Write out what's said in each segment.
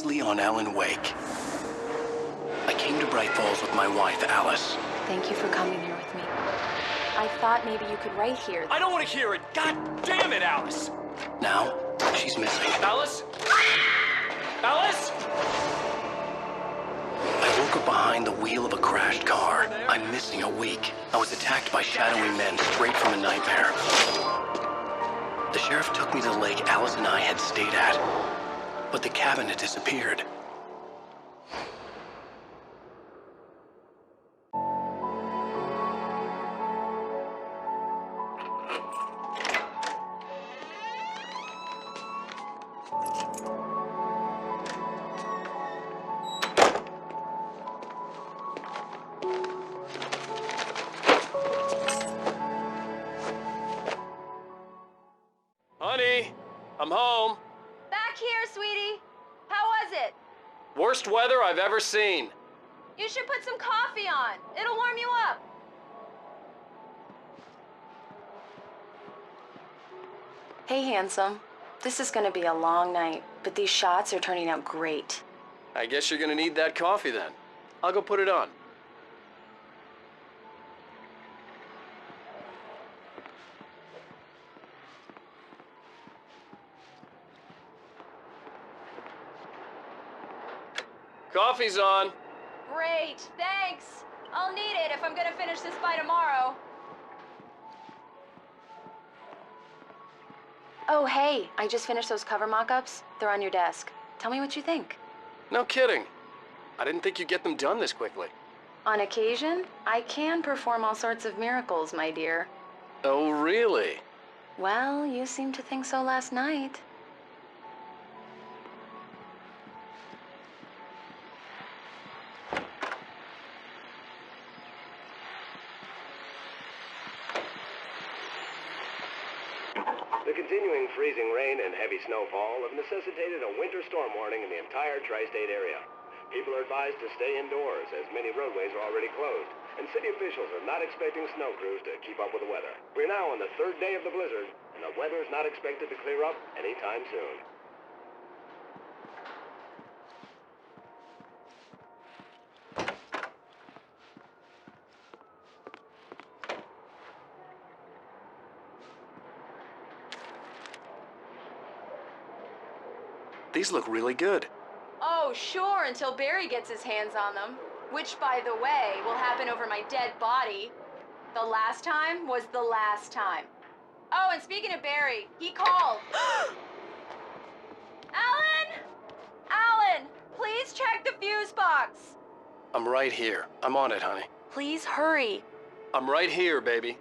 Leslie on Ellen Wake. I came to Bright Falls with my wife, Alice. Thank you for coming here with me. I thought maybe you could write here. I don't want to hear it! God damn it, Alice! Now, she's missing. Alice? Alice? I woke up behind the wheel of a crashed car. I'm missing a week. I was attacked by shadowy men straight from a nightmare. The sheriff took me to the lake Alice and I had stayed at, but the cabin had disappeared. Honey, I'm home. Back here, sweetie. How was it? Worst weather I've ever seen. You should put some coffee on. It'll warm you up. Hey, handsome. This is gonna be a long night, but these shots are turning out great. I guess you're gonna need that coffee then. I'll go put it on. Coffee's on. Great, thanks. I'll need it if I'm gonna finish this by tomorrow. Oh, hey, I just finished those cover mock-ups. They're on your desk. Tell me what you think. No kidding. I didn't think you'd get them done this quickly. On occasion, I can perform all sorts of miracles, my dear. Oh, really? Well, you seemed to think so last night. The continuing freezing rain and heavy snowfall have necessitated a winter storm warning in the entire tri-state area. People are advised to stay indoors as many roadways are already closed, and city officials are not expecting snow crews to keep up with the weather. We're now on the third day of the blizzard, and the weather is not expected to clear up anytime soon. These look really good. Oh, sure, until Barry gets his hands on them. Which, by the way, will happen over my dead body. The last time was the last time. Oh, and speaking of Barry, he called. Alan! Alan, please check the fuse box. I'm right here. I'm on it, honey. Please hurry. I'm right here, baby.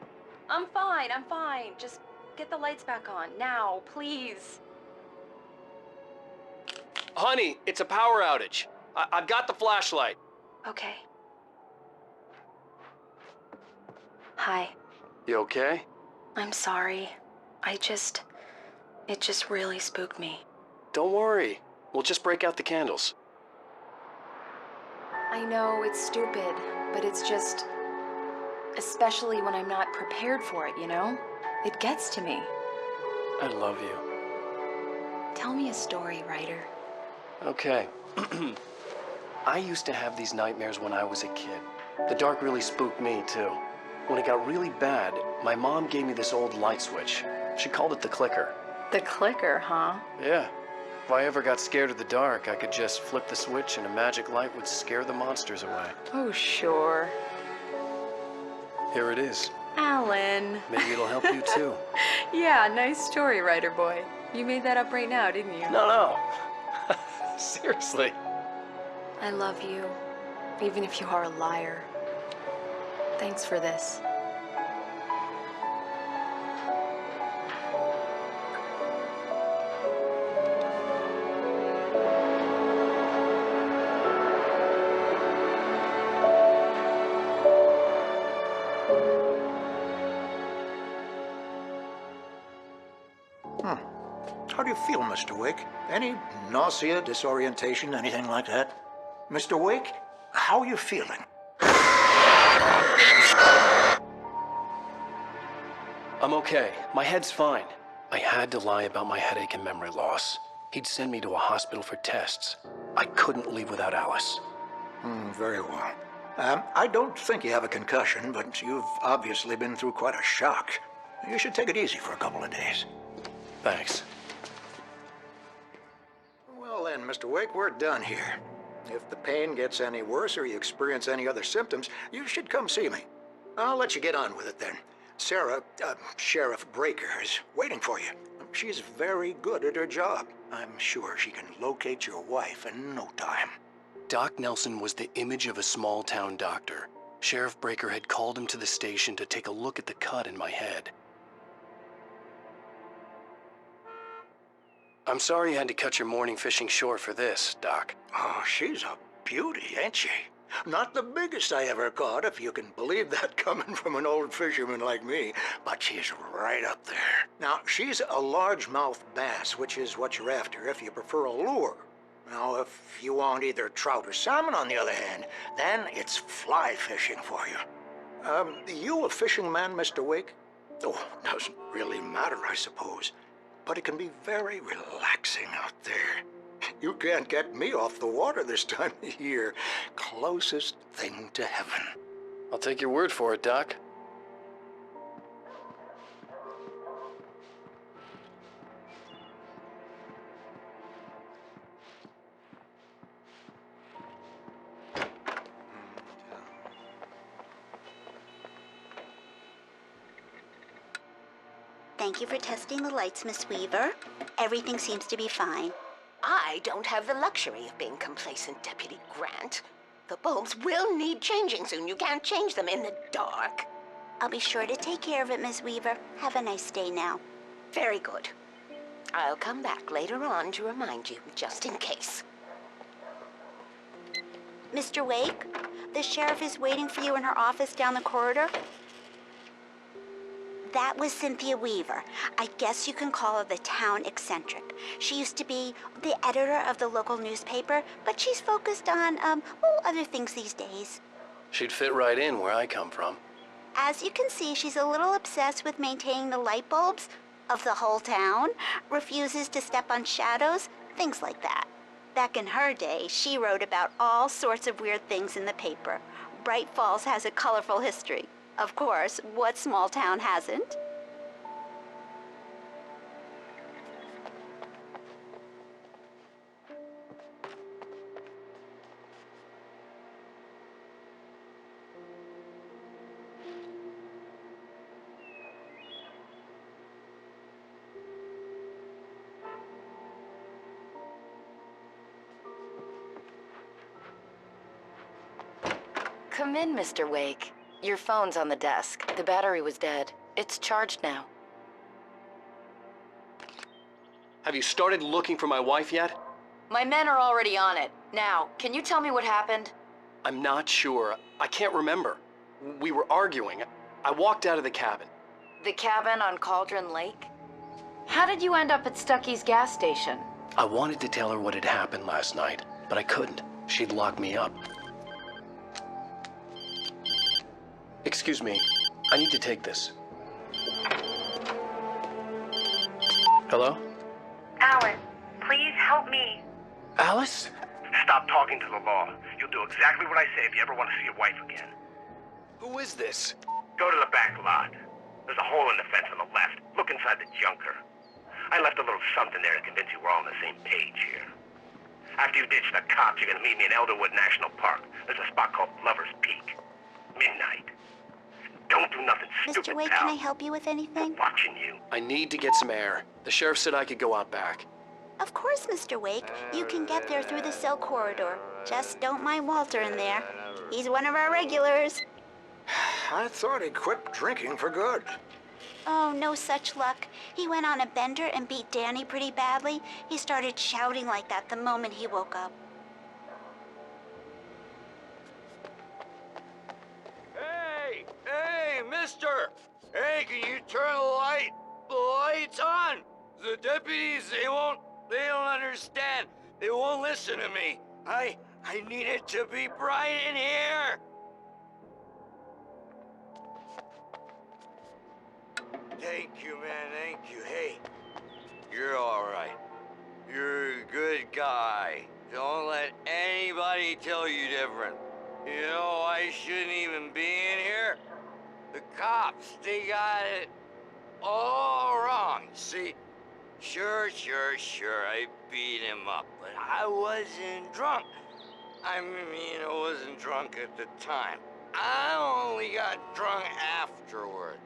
I'm fine. Just get the lights back on. Now, please. Honey, it's a power outage. I've got the flashlight. Okay. Hi. You okay? I'm sorry. It just really spooked me. Don't worry. We'll just break out the candles. I know it's stupid, but it's just... especially when I'm not prepared for it, you know? It gets to me. I love you. Tell me a story, writer. Okay. I used to have these nightmares when I was a kid. The dark really spooked me, too. When it got really bad, my mom gave me this old light switch. She called it the clicker. The clicker, huh? Yeah. If I ever got scared of the dark, I could just flip the switch and a magic light would scare the monsters away. Oh, sure. Here it is. Alan. Maybe it'll help you, too. Yeah, nice story, writer boy. You made that up right now, didn't you? No. Seriously. I love you, even if you are a liar. Thanks for this. How do you feel, Mr. Wake? Any nausea, disorientation, anything like that? Mr. Wake, how are you feeling? I'm okay. My head's fine. I had to lie about my headache and memory loss. He'd send me to a hospital for tests. I couldn't leave without Alice. Very well. I don't think you have a concussion, but you've obviously been through quite a shock. You should take it easy for a couple of days. Thanks. Well then, Mr. Wake, we're done here. If the pain gets any worse or you experience any other symptoms, you should come see me. I'll let you get on with it then. Sarah, Sheriff Breaker, is waiting for you. She's very good at her job. I'm sure she can locate your wife in no time. Doc Nelson was the image of a small-town doctor. Sheriff Breaker had called him to the station to take a look at the cut in my head. I'm sorry you had to cut your morning fishing short for this, Doc. Oh, she's a beauty, ain't she? Not the biggest I ever caught, if you can believe that coming from an old fisherman like me, but she's right up there. Now, she's a largemouth bass, which is what you're after if you prefer a lure. Now, if you want either trout or salmon, on the other hand, then it's fly fishing for you. You a fishing man, Mr. Wake? Oh, doesn't really matter, I suppose. But it can be very relaxing out there. You can't get me off the water this time of year. Closest thing to heaven. I'll take your word for it, Doc. Thank you for testing the lights, Miss Weaver. Everything seems to be fine. I don't have the luxury of being complacent, Deputy Grant. The bulbs will need changing soon. You can't change them in the dark. I'll be sure to take care of it, Miss Weaver. Have a nice day now. Very good. I'll come back later on to remind you, just in case. Mr. Wake, the sheriff is waiting for you in her office down the corridor. That was Cynthia Weaver. I guess you can call her the town eccentric. She used to be the editor of the local newspaper, but she's focused on, other things these days. She'd fit right in where I come from. As you can see, she's a little obsessed with maintaining the light bulbs of the whole town, refuses to step on shadows, things like that. Back in her day, she wrote about all sorts of weird things in the paper. Bright Falls has a colorful history. Of course, what small town hasn't? Come in, Mr. Wake. Your phone's on the desk. The battery was dead. It's charged now. Have you started looking for my wife yet? My men are already on it. Now, can you tell me what happened? I'm not sure. I can't remember. We were arguing. I walked out of the cabin. The cabin on Cauldron Lake? How did you end up at Stucky's gas station? I wanted to tell her what had happened last night, but I couldn't. She'd locked me up. Excuse me. I need to take this. Hello? Alan, please help me. Alice? Stop talking to the law. You'll do exactly what I say if you ever want to see your wife again. Who is this? Go to the back lot. There's a hole in the fence on the left. Look inside the junker. I left a little something there to convince you we're all on the same page here. After you ditch the cops, you're gonna meet me in Elderwood National Park. There's a spot called Lover's Peak. Midnight. Don't do nothing stupid, Mr. Wake, pal. can I help you with anything? I'm watching you. I need to get some air. The sheriff said I could go out back. Of course, Mr. Wake. You can get there through the cell corridor. Just don't mind Walter in there. He's one of our regulars. I thought he quit drinking for good. Oh, no such luck. He went on a bender and beat Danny pretty badly. He started shouting like that the moment he woke up. Hey, mister! Hey, can you turn the lights on? The deputies, they don't understand. They won't listen to me. I need it to be bright in here. Thank you, man, thank you. Hey, you're all right. You're a good guy. Don't let anybody tell you different. You know, I shouldn't even be in here. The cops, they got it all wrong. See, sure, I beat him up, but I wasn't drunk. I mean, I wasn't drunk at the time. I only got drunk afterward.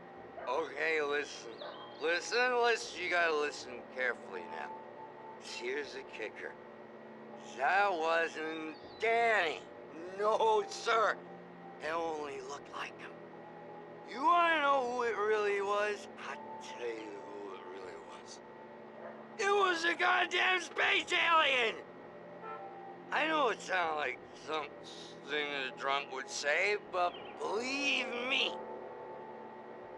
Okay, listen. You gotta listen carefully now. Here's the kicker. That wasn't Danny. No, sir. It only looked like him. You wanna know who it really was? I'll tell you who it really was. It was a goddamn space alien! I know it sounds like something a drunk would say, but believe me,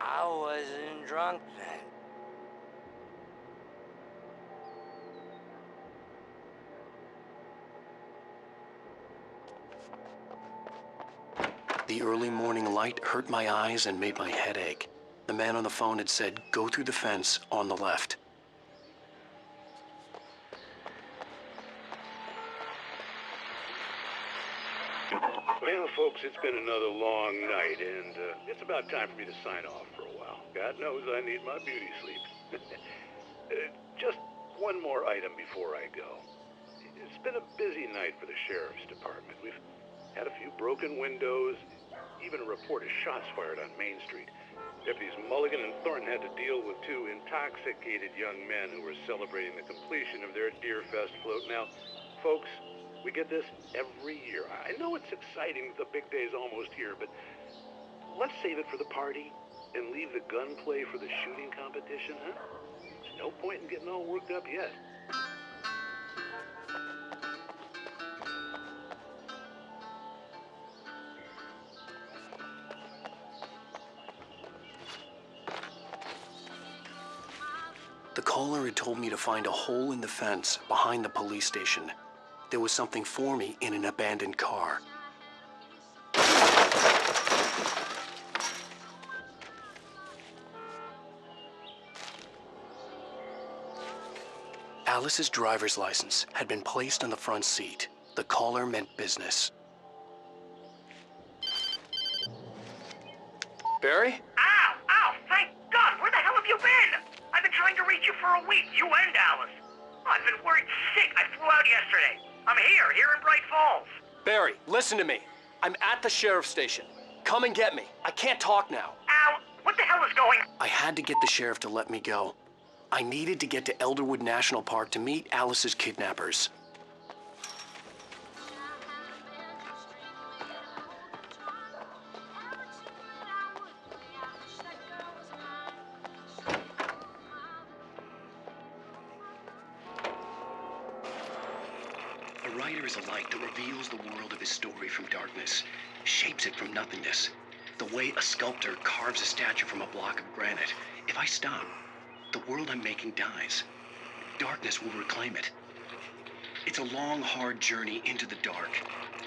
I wasn't drunk then. The early morning light hurt my eyes and made my head ache. The man on the phone had said, go through the fence on the left. Well, folks, it's been another long night, and it's about time for me to sign off for a while. God knows I need my beauty sleep. Just one more item before I go. It's been a busy night for the Sheriff's Department. We've had a few broken windows, even a report of shots fired on Main Street. Deputies Mulligan and Thornton had to deal with two intoxicated young men who were celebrating the completion of their Deer Fest float. Now, folks, we get this every year. I know it's exciting that the big day's almost here, but let's save it for the party and leave the gunplay for the shooting competition, huh? There's no point in getting all worked up yet. The caller had told me to find a hole in the fence behind the police station. There was something for me in an abandoned car. Alice's driver's license had been placed on the front seat. The caller meant business. Barry? Ow! Thank God! Where the hell have you been? I've been trying to reach you for a week, you and Alice. I've been worried sick. I flew out yesterday. I'm here in Bright Falls. Barry, listen to me. I'm at the sheriff's station. Come and get me. I can't talk now. Ow! What the hell is going on? I had to get the sheriff to let me go. I needed to get to Elderwood National Park to meet Alice's kidnappers. A writer is a light that reveals the world of his story from darkness, shapes it from nothingness. The way a sculptor carves a statue from a block of granite. If I stop, the world I'm making dies. Darkness will reclaim it. It's a long, hard journey into the dark.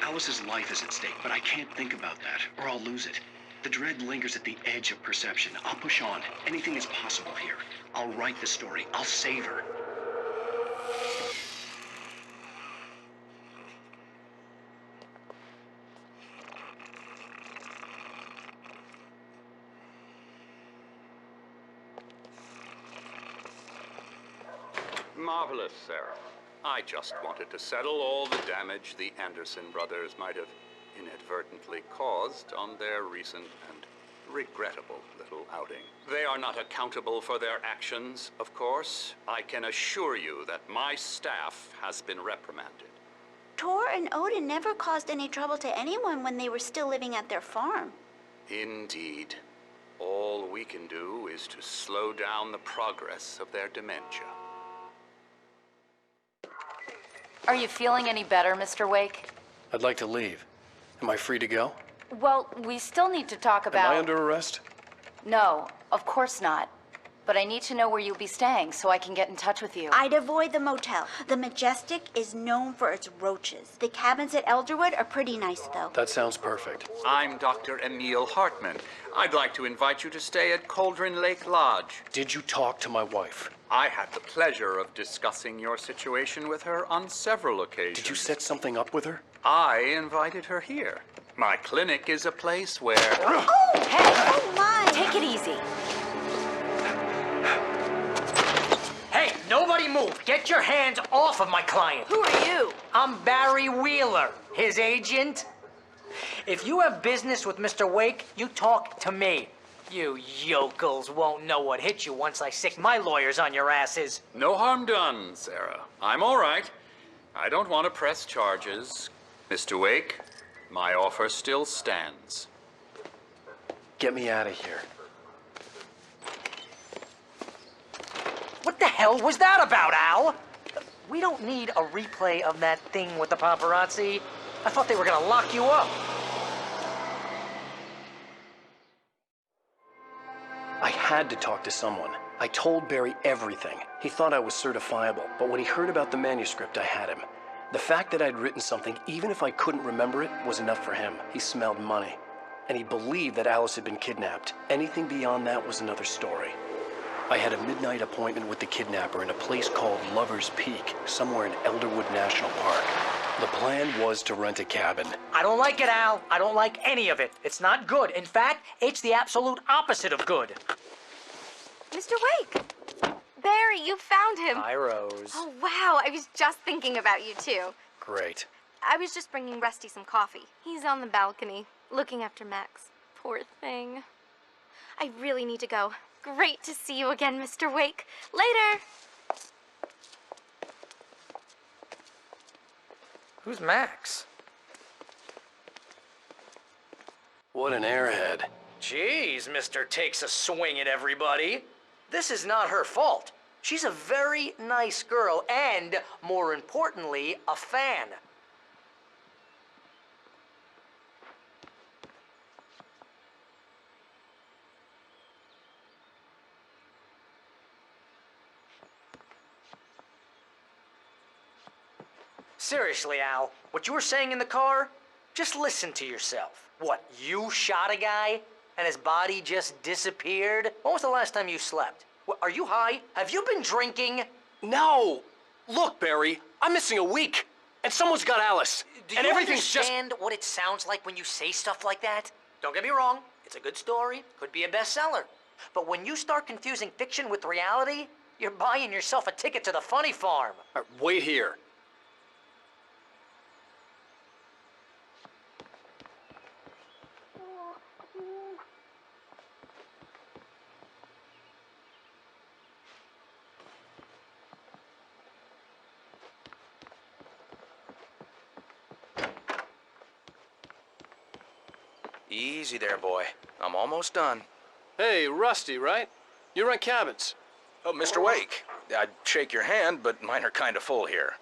Alice's life is at stake, but I can't think about that, or I'll lose it. The dread lingers at the edge of perception. I'll push on. Anything is possible here. I'll write the story. I'll save her. Marvelous, Sarah. I just wanted to settle all the damage the Anderson brothers might have inadvertently caused on their recent and regrettable little outing. They are not accountable for their actions, of course. I can assure you that my staff has been reprimanded. Tor and Odin never caused any trouble to anyone when they were still living at their farm. Indeed. All we can do is to slow down the progress of their dementia. Are you feeling any better, Mr. Wake? I'd like to leave. Am I free to go? Well, we still need to talk about... Am I under arrest? No, of course not. But I need to know where you'll be staying so I can get in touch with you. I'd avoid the motel. The Majestic is known for its roaches. The cabins at Elderwood are pretty nice, though. That sounds perfect. I'm Dr. Emil Hartman. I'd like to invite you to stay at Cauldron Lake Lodge. Did you talk to my wife? I had the pleasure of discussing your situation with her on several occasions. Did you set something up with her? I invited her here. My clinic is a place where... Oh, hey! Oh, my! Take it easy. Hey, nobody move. Get your hands off of my client. Who are you? I'm Barry Wheeler, his agent. If you have business with Mr. Wake, you talk to me. You yokels won't know what hit you once I sick my lawyers on your asses. No harm done, Sarah. I'm all right. I don't want to press charges. Mr. Wake, my offer still stands. Get me out of here. What the hell was that about, Al? We don't need a replay of that thing with the paparazzi. I thought they were gonna lock you up. I had to talk to someone. I told Barry everything. He thought I was certifiable, but when he heard about the manuscript, I had him. The fact that I'd written something, even if I couldn't remember it, was enough for him. He smelled money. And he believed that Alice had been kidnapped. Anything beyond that was another story. I had a midnight appointment with the kidnapper in a place called Lover's Peak, somewhere in Elderwood National Park. The plan was to rent a cabin. I don't like it, Al. I don't like any of it. It's not good. In fact, it's the absolute opposite of good. Mr. Wake! Barry, you found him. Hi, Rose. Oh, wow. I was just thinking about you, too. Great. I was just bringing Rusty some coffee. He's on the balcony, looking after Max. Poor thing. I really need to go. Great to see you again, Mr. Wake. Later! Who's Max? What an airhead. Jeez, Mr. Takes a swing at everybody. This is not her fault. She's a very nice girl and, more importantly, a fan. Seriously, Al, what you were saying in the car, just listen to yourself. What, you shot a guy and his body just disappeared? When was the last time you slept? What, are you high? Have you been drinking? No! Look, Barry, I'm missing a week. And someone's got Alice. Do and you everything's understand what it sounds like when you say stuff like that? Don't get me wrong, it's a good story, could be a bestseller. But when you start confusing fiction with reality, you're buying yourself a ticket to the funny farm. All right, wait here. Easy there, boy. I'm almost done. Hey, Rusty, right? You rent cabins. Oh, Mr. Wake, I'd shake your hand, but mine are kind of full here.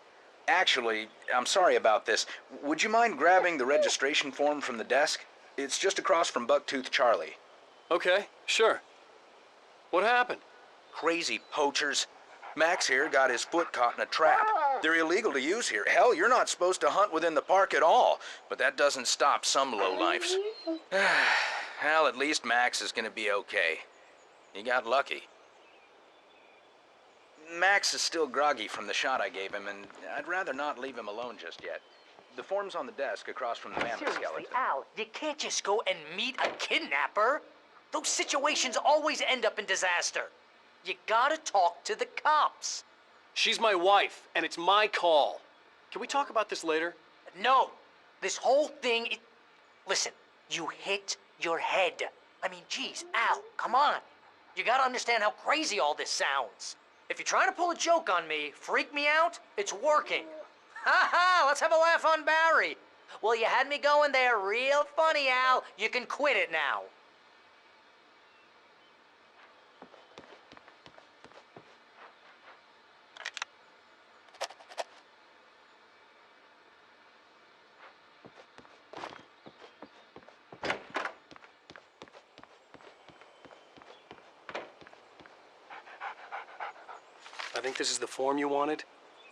Actually, I'm sorry about this. Would you mind grabbing the registration form from the desk? It's just across from Bucktooth Charlie. Okay, sure. What happened? Crazy poachers. Max here got his foot caught in a trap. They're illegal to use here. Hell, you're not supposed to hunt within the park at all. But that doesn't stop some lowlifes. Well, at least Max is gonna be okay. He got lucky. Max is still groggy from the shot I gave him, and I'd rather not leave him alone just yet. The form's on the desk across from the mammoth Seriously, skeleton. Al, you can't just go and meet a kidnapper. Those situations always end up in disaster. You gotta talk to the cops. She's my wife, and it's my call. Can we talk about this later? No, this whole thing, listen, you hit your head. I mean, geez, Al, come on. You gotta understand how crazy all this sounds. If you're trying to pull a joke on me, freak me out, it's working. Ha ha, let's have a laugh on Barry. Well, you had me going there real funny, Al. You can quit it now. I think this is the form you wanted.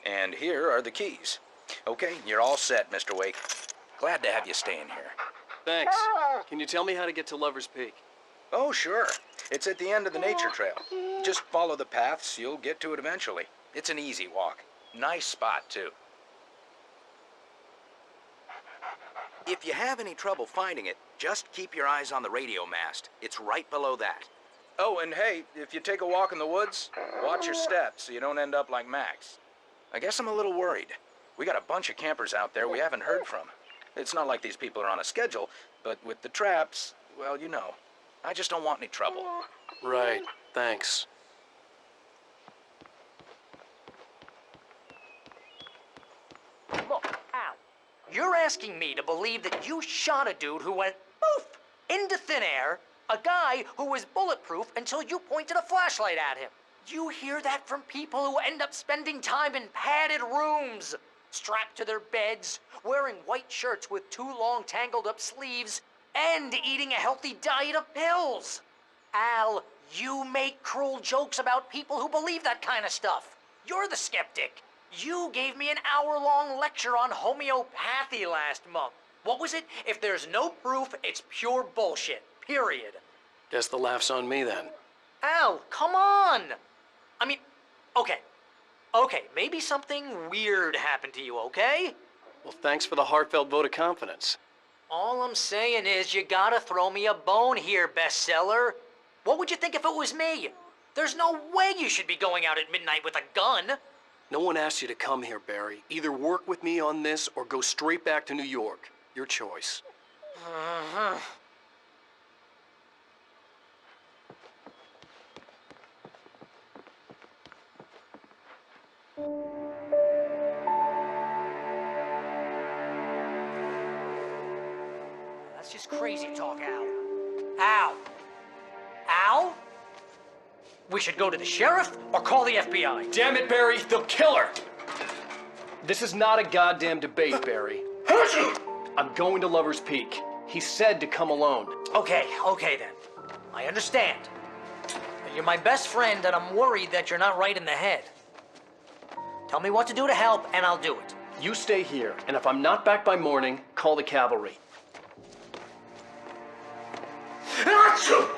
And here are the keys. Okay, you're all set, Mr. Wake. Glad to have you staying here. Thanks. Can you tell me how to get to Lover's Peak? Oh, sure. It's at the end of the nature trail. just follow the paths, you'll get to it eventually. It's an easy walk. Nice spot, too. If you have any trouble finding it, just keep your eyes on the radio mast. It's right below that. Oh, and hey, if you take a walk in the woods, watch your steps so you don't end up like Max. I guess I'm a little worried. We got a bunch of campers out there we haven't heard from. It's not like these people are on a schedule, but with the traps, well, you know. I just don't want any trouble. Right, thanks. Look, Al, you're asking me to believe that you shot a dude who went poof into thin air, a guy who was bulletproof until you pointed a flashlight at him. You hear that from people who end up spending time in padded rooms, strapped to their beds, wearing white shirts with too long tangled up sleeves, and eating a healthy diet of pills. Al, you make cruel jokes about people who believe that kind of stuff. You're the skeptic. You gave me an hour-long lecture on homeopathy last month. What was it? If there's no proof, it's pure bullshit. Period. Guess the laugh's on me then. Al, come on! I mean, okay. Okay, maybe something weird happened to you, okay? Well, thanks for the heartfelt vote of confidence. All I'm saying is you gotta throw me a bone here, bestseller. What would you think if it was me? There's no way you should be going out at midnight with a gun. No one asked you to come here, Barry. Either work with me on this or go straight back to New York. Your choice. That's just crazy talk, Al. Al? Al? We should go to the sheriff or call the FBI. Damn it, Barry, they'll kill her! This is not a goddamn debate, Barry. I'm going to Lover's Peak. He said to come alone. Okay then. I understand. You're my best friend and I'm worried that you're not right in the head. Tell me what to do to help and I'll do it. You stay here, and if I'm not back by morning, call the cavalry. Achoo!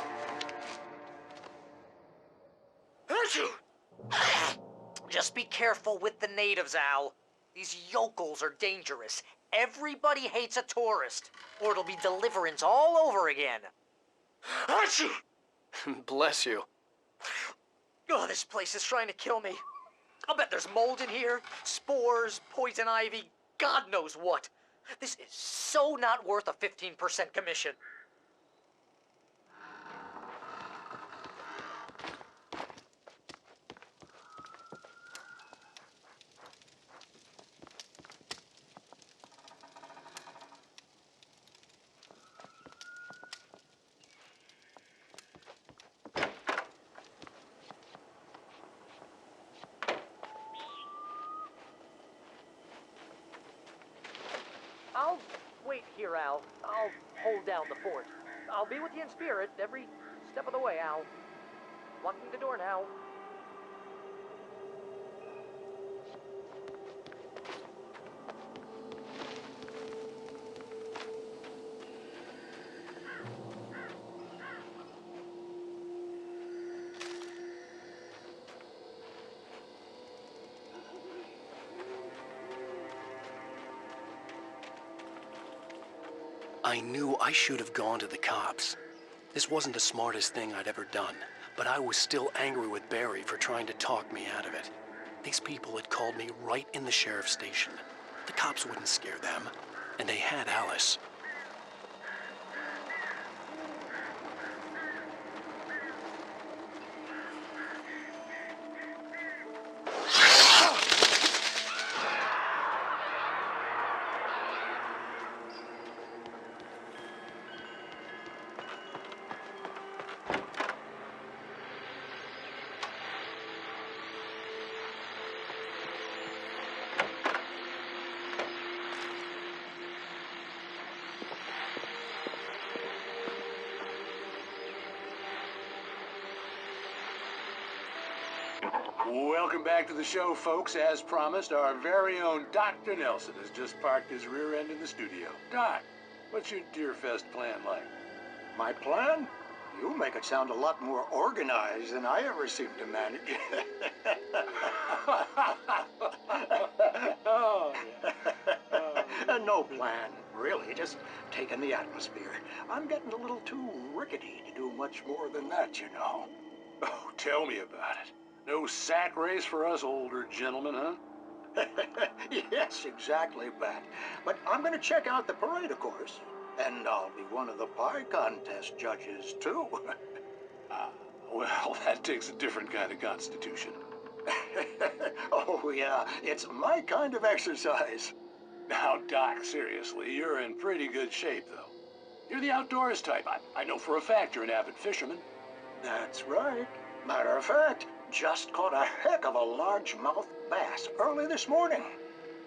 Just be careful with the natives, Al. These yokels are dangerous. Everybody hates a tourist, or it'll be deliverance all over again. Achoo! Bless you. Oh, this place is trying to kill me. I'll bet there's mold in here, spores, poison ivy, God knows what. This is so not worth a 15% commission. I'll wait here, Al. I'll hold down the fort. I'll be with you in spirit every step of the way, Al. Locking the door now. I knew I should have gone to the cops. This wasn't the smartest thing I'd ever done, but I was still angry with Barry for trying to talk me out of it. These people had called me right in the sheriff's station. The cops wouldn't scare them, and they had Alice. Welcome back to the show, folks. As promised, our very own Dr. Nelson has just parked his rear end in the studio. Doc, what's your Deerfest plan like? My plan? You make it sound a lot more organized than I ever seem to manage. Oh, No plan, really. Just taking the atmosphere. I'm getting a little too rickety to do much more than that, you know. Oh, tell me about it. No sack race for us older gentlemen, huh? Yes, exactly, Pat. But I'm going to check out the parade, of course. And I'll be one of the pie contest judges, too. Well, that takes a different kind of constitution. Oh, yeah. It's my kind of exercise. Now, Doc, seriously, you're in pretty good shape, though. You're the outdoors type. I know for a fact you're an avid fisherman. That's right. Matter of fact, just caught a heck of a largemouth bass early this morning.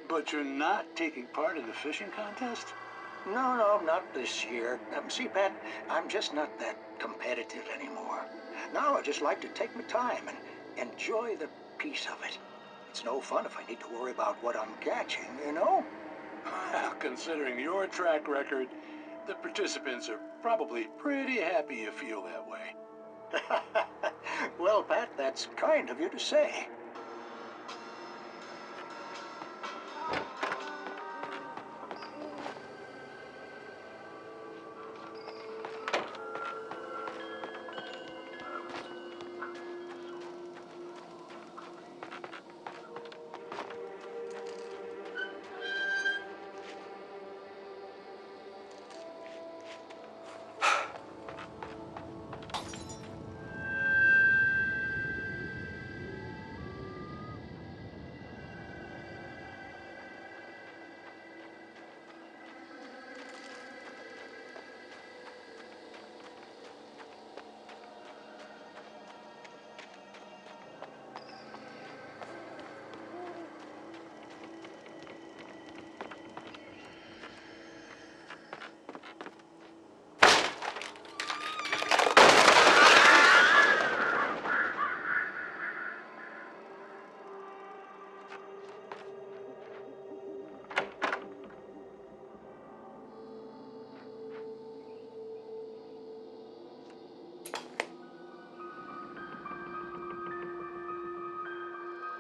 But you're not taking part in the fishing contest? No, not this year. See, Pat, I'm just not that competitive anymore. Now I just like to take my time and enjoy the peace of it. It's no fun if I need to worry about what I'm catching, you know? Well, considering your track record, the participants are probably pretty happy you feel that way. Well, Pat, that's kind of you to say.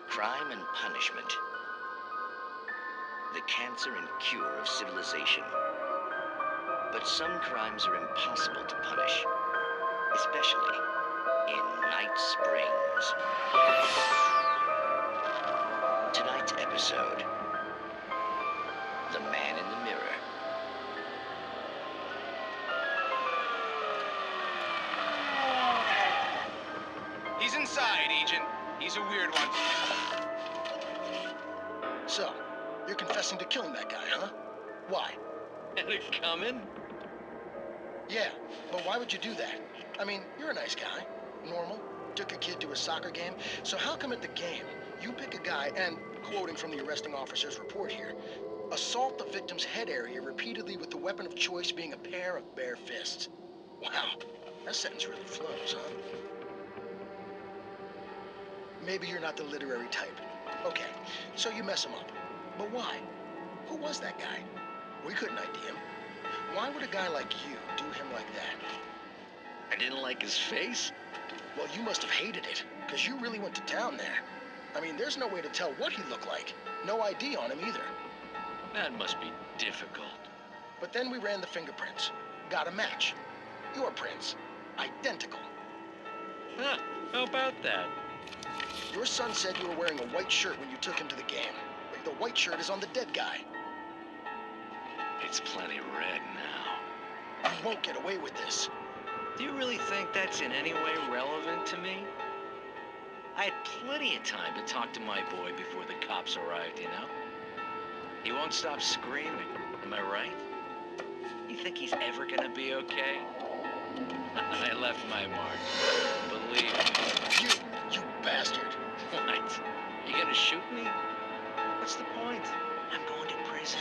Crime and punishment. The cancer and cure of civilization. But some crimes are impossible to punish, especially in Night Springs. Tonight's episode, The Man in the Mirror. He's inside, Agent. He's a weird one. So, you're confessing to killing that guy, huh? Why? Had it coming? Yeah, but why would you do that? I mean, you're a nice guy. Normal. Took a kid to a soccer game. So how come at the game, you pick a guy and, quoting from the arresting officer's report here, assault the victim's head area repeatedly with the weapon of choice being a pair of bare fists? Wow, that sentence really flows, huh? Maybe you're not the literary type. Okay, so you mess him up. But why? Who was that guy? We couldn't ID him. Why would a guy like you do him like that? I didn't like his face? Well, you must have hated it, because you really went to town there. I mean, there's no way to tell what he looked like. No ID on him either. That must be difficult. But then we ran the fingerprints. Got a match. Your prints. Identical. Huh, how about that? Your son said you were wearing a white shirt when you took him to the game. But the white shirt is on the dead guy. It's plenty red now. You won't get away with this. Do you really think that's in any way relevant to me? I had plenty of time to talk to my boy before the cops arrived, you know? He won't stop screaming, am I right? You think he's ever gonna be okay? I left my mark. Believe me. You bastard. What? You gonna shoot me? What's the point? I'm going to prison.